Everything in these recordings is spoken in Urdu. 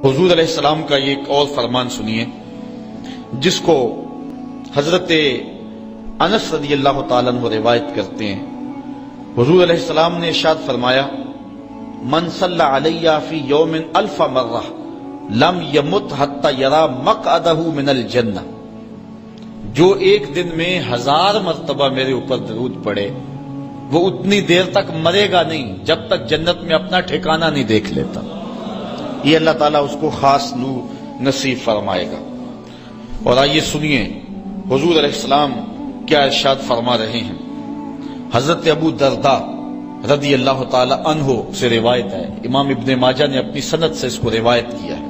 حضور علیہ السلام کا یہ ایک اور فرمان سنیے جس کو حضرت انس رضی اللہ تعالیٰ عنہ روایت کرتے ہیں۔ حضور علیہ السلام نے ارشاد فرمایا، من صلی علی فی یوم 1000 مرہ لم یمت حتی یری مقعدہ من الجنہ، جو ایک دن میں 1000 مرتبہ میرے اوپر درود پڑے وہ اتنی دیر تک مرے گا نہیں جب تک جنت میں اپنا ٹھکانہ نہیں دیکھ لیتا۔ یہ اللہ تعالیٰ اس کو خاص نور نصیب فرمائے گا۔ اور آئیے سنیے حضور علیہ السلام کیا ارشاد فرما رہے ہیں۔ حضرت ابو درداء رضی اللہ تعالی عنہ سے روایت ہے، امام ابن ماجہ نے اپنی سند سے اس کو روایت کیا ہے۔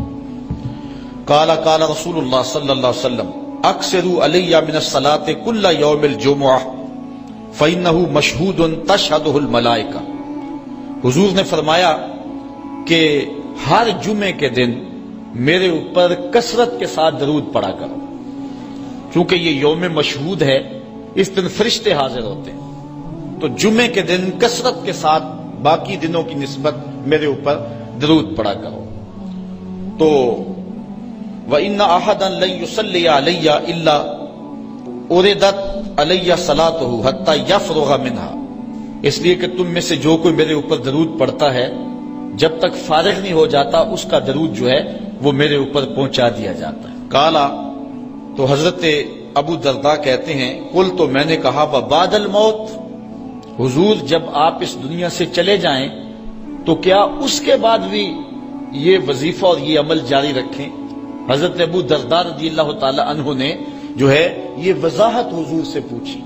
قال قال رسول اللہ صلی اللہ علیہ وسلم اکثروا علی من الصلاۃ کل یوم الجمعہ فانہ مشہود تشہدہ الملائکہ۔ حضور نے فرمایا کہ ہر جمعے کے دن میرے اوپر کثرت کے ساتھ درود پڑا کرو، چونکہ یہ یوم مشہود ہے، اس دن فرشتے حاضر ہوتے ہیں، تو جمعے کے دن کثرت کے ساتھ باقی دنوں کی نسبت میرے اوپر درود پڑا کرو۔ تو وَإِنَّ أَحَدًا لَن يُصَلِّيَ عَلَيَّ إِلَّا أُرِدَتْ عَلَيَّ صَلَاتُهُ حَتَّى يَفْرُغَ مِنْهَا، اس لیے کہ تم میں سے جو کوئی میرے اوپر درود پڑتا ہے جب تک فارغ نہیں ہو جاتا اس کا درود جو ہے وہ میرے اوپر پہنچا دیا جاتا ہے۔ کالا تو حضرت ابو درداء کہتے ہیں قل تو میں نے کہا وبعد الموت، حضور جب آپ اس دنیا سے چلے جائیں تو کیا اس کے بعد بھی یہ وظیفہ اور یہ عمل جاری رکھیں؟ حضرت ابو درداء رضی اللہ تعالی عنہ نے جو ہے یہ وضاحت حضور سے پوچھی،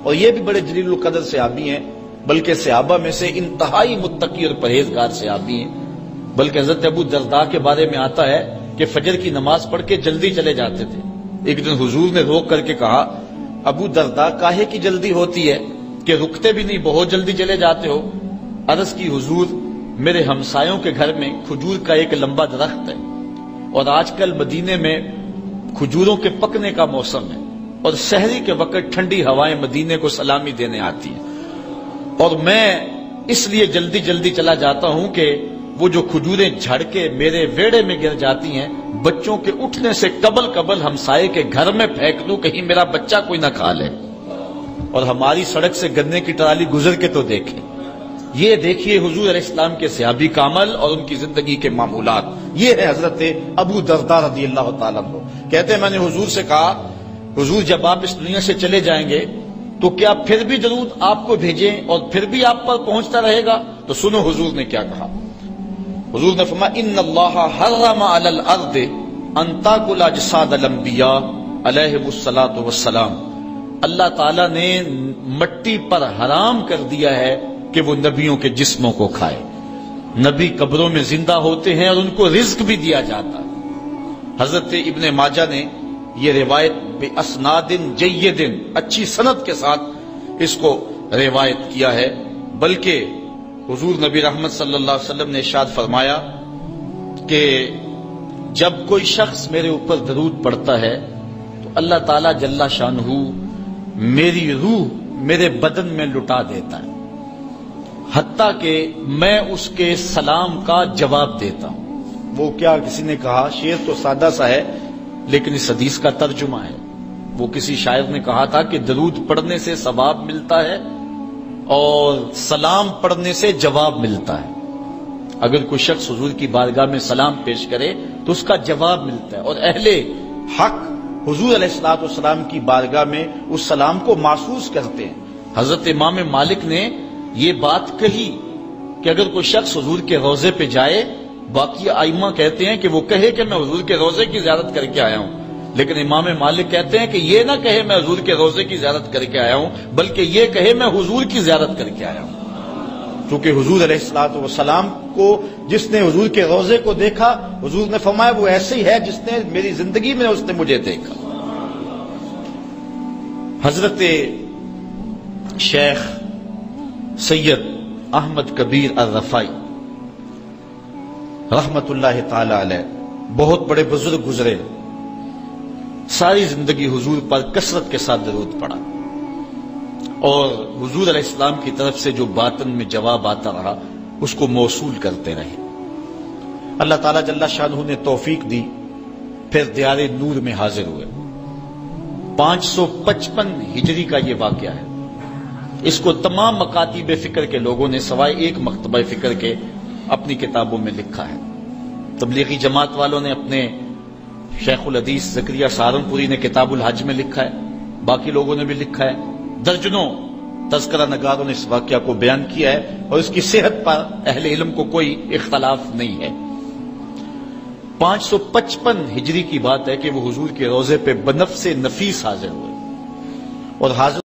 اور یہ بھی بڑے جلیل القدر صحابی ہیں، بلکہ صحابہ میں سے انتہائی متقی اور پرہیزگار صحابی ہیں۔ بلکہ حضرت ابو درداء کے بارے میں آتا ہے کہ فجر کی نماز پڑھ کے جلدی چلے جاتے تھے۔ ایک دن حضور نے روک کر کے کہا، ابو درداء کاہے کی جلدی ہوتی ہے کہ رکتے بھی نہیں، بہت جلدی چلے جاتے ہو؟ عرض کی حضور میرے ہمسایوں کے گھر میں کھجور کا ایک لمبا درخت ہے، اور آج کل مدینے میں کھجوروں کے پکنے کا موسم ہے، اور سحری کے وقت ٹھنڈی ہوائیں مدینے کو سلامی دینے آتی ہیں، اور میں اس لیے جلدی جلدی چلا جاتا ہوں کہ وہ جو کھجوریں جھڑ کے میرے ویڑے میں گر جاتی ہیں بچوں کے اٹھنے سے قبل ہمسائے کے گھر میں پھینک دوں کہیں میرا بچہ کوئی نہ کھا لے، اور ہماری سڑک سے گنے کی ٹرالی گزر کے تو دیکھیں۔ یہ دیکھیے حضور علیہ السلام کے صحابی کا عمل اور ان کی زندگی کے معمولات۔ یہ ہے حضرت ابو درداء رضی اللہ تعالیٰ عنہ، کہتے ہیں میں نے حضور سے کہا حضور جب آپ اس دنیا سے چلے جائیں گے تو کیا پھر بھی درود آپ کو بھیجیں اور پھر بھی آپ پر پہنچتا رہے گا؟ تو سنو حضور نے کیا کہا۔ حضور نے فرمایا ان اللہ حرم علی الارض ان تاکل اجساد الانبیاء علیہم الصلاۃ والسلام، اللہ تعالیٰ نے مٹی پر حرام کر دیا ہے کہ وہ نبیوں کے جسموں کو کھائے۔ نبی قبروں میں زندہ ہوتے ہیں اور ان کو رزق بھی دیا جاتا ہے۔ حضرت ابن ماجہ نے یہ روایت باسناد جید اچھی سند کے ساتھ اس کو روایت کیا ہے، بلکہ حضور نبی رحمت صلی اللہ علیہ وسلم نے ارشاد فرمایا کہ جب کوئی شخص میرے اوپر درود پڑھتا ہے تو اللہ تعالیٰ جل شانہ میری روح میرے بدن میں لٹا دیتا ہے، حتیٰ کہ میں اس کے سلام کا جواب دیتا ہوں۔ وہ کیا کسی نے کہا، شعر تو سادہ سا ہے لیکن اس حدیث کا ترجمہ ہے۔ وہ کسی شاعر نے کہا تھا کہ درود پڑھنے سے ثواب ملتا ہے اور سلام پڑھنے سے جواب ملتا ہے۔ اگر کوئی شخص حضور کی بارگاہ میں سلام پیش کرے تو اس کا جواب ملتا ہے، اور اہل حق حضور علیہ السلام کی بارگاہ میں اس سلام کو محسوس کرتے ہیں۔ حضرت امام مالک نے یہ بات کہی کہ اگر کوئی شخص حضور کے روضے پہ جائے، باقی ائمہ کہتے ہیں کہ وہ کہے کہ میں حضور کے روضے کی زیارت کر کے آیا ہوں، لیکن امام مالک کہتے ہیں کہ یہ نہ کہے میں حضور کے روضے کی زیارت کر کے آیا ہوں، بلکہ یہ کہے میں حضور کی زیارت کر کے آیا ہوں، کیونکہ حضور علیہ السلام کو جس نے حضور کے روضے کو دیکھا، حضور نے فرمایا وہ ایسے ہی ہے جس نے میری زندگی میں اس نے مجھے دیکھا۔ حضرت شیخ سید احمد کبیر الرفائی رحمت اللہ تعالی علیہ بہت بڑے بزرگ گزرے، ساری زندگی حضور پر کثرت کے ساتھ درود پڑا، اور حضور علیہ السلام کی طرف سے جو باطن میں جواب آتا رہا اس کو موصول کرتے رہے۔ اللہ تعالیٰ جل شانہ نے توفیق دی، پھر دیار نور میں حاضر ہوئے۔ 555 ہجری کا یہ واقعہ ہے۔ اس کو تمام مکاتب فکر کے لوگوں نے سوائے ایک مکتبہ فکر کے اپنی کتابوں میں لکھا ہے۔ تبلیغی جماعت والوں نے اپنے شیخ الحدیث زکریا سہارنپوری نے کتاب الحج میں لکھا ہے، باقی لوگوں نے بھی لکھا ہے، درجنوں تذکرہ نگاروں نے اس واقعہ کو بیان کیا ہے، اور اس کی صحت پر اہل علم کو کوئی اختلاف نہیں ہے۔ 555 ہجری کی بات ہے کہ وہ حضور کے روضے پہ بنفس نفیس حاضر ہوئے، اور حاضر